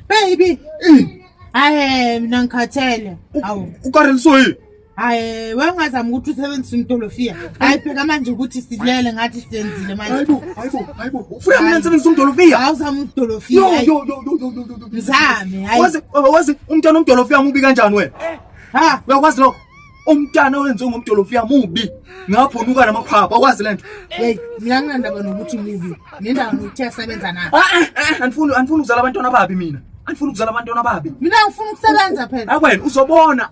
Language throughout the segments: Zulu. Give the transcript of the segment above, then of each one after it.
Baby. Hayi mina ngikhathele. Awu. Ukareliswe yini? Hayi wengazama ukuthi usebenzise umdolofia. Hayi phela manje ukuthi silele ngathi senzile manje. Hayibo. Ufuna mina ngisebenzisa umdolofia? Awuzama umdolofia. Yo. Mzame, hayi. Wazi umntwana umdolofia mubi kanjani wena? Ha, uyakwazi lo? Umntwana owenziwe ngomdolofia mubi. Ngaphonuka namakhwapha, akwazi lento. hey, mina nginandaba nokuthi mubi. Nendaba nokuthi yasebenza nayo. Anifuni ukuzala abantwana babi mina. Anifuni ukuzala abantwana babi. Mina ngifuna ukusebenza phela. Akwena uzobona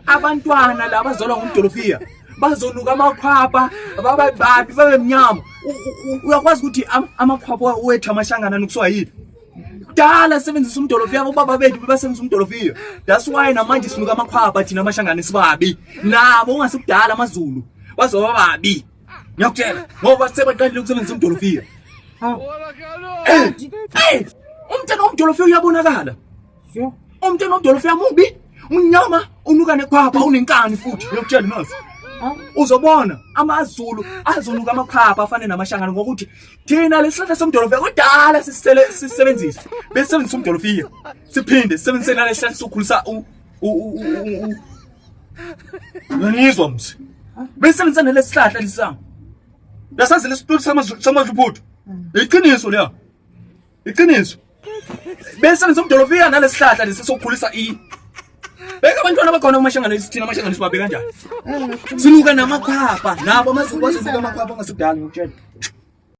abantwana laba bazalwa ngomdolofia. Bazonuka amakhwapha, babababi, babemnyama. Uyakwazi ukuthi amakhwapha wethu amashangana nokuswahili. Dala sebenzisa umdolofia ubaba bethu basebenzisa umdolofia. That's why namanje sinuka amakhwapha thina amashangana sibabi. Nabo ungasikudala amaZulu. Bazoba babi. Ngiyakutshela ngoba sebaqalile ukusebenzisa umdolofia. Umntwana omdolofia uyabonakala. Sho. Umntwana omdolofia mubi, unyama, unuka nekhwapha, unenkani futhi. Ngiyakutshela nazi. Uzobona amaZulu azonuka amakhwapha afane namashangana ngokuthi thina lesihlahla somdolofia kudala sisebenzisa. Besebenzisa umdolofia. Siphinde sisebenzisela lesihlahla sokukhulisa ngizwa mse. Besebenzisa lesihlahla lisanga. Lasazi lesipoti samazuphuto. Iqiniso leya. Iqiniso. Besebenzisa umdolofia nalesihlahla lesisokukhulisa Beka abantwana bakhona kumashangana isithina amashangana sibabe kanjani? Sinuka namakhwapha, nabo amaZulu bazonuka amakhwapha ngasudala ngokutshela.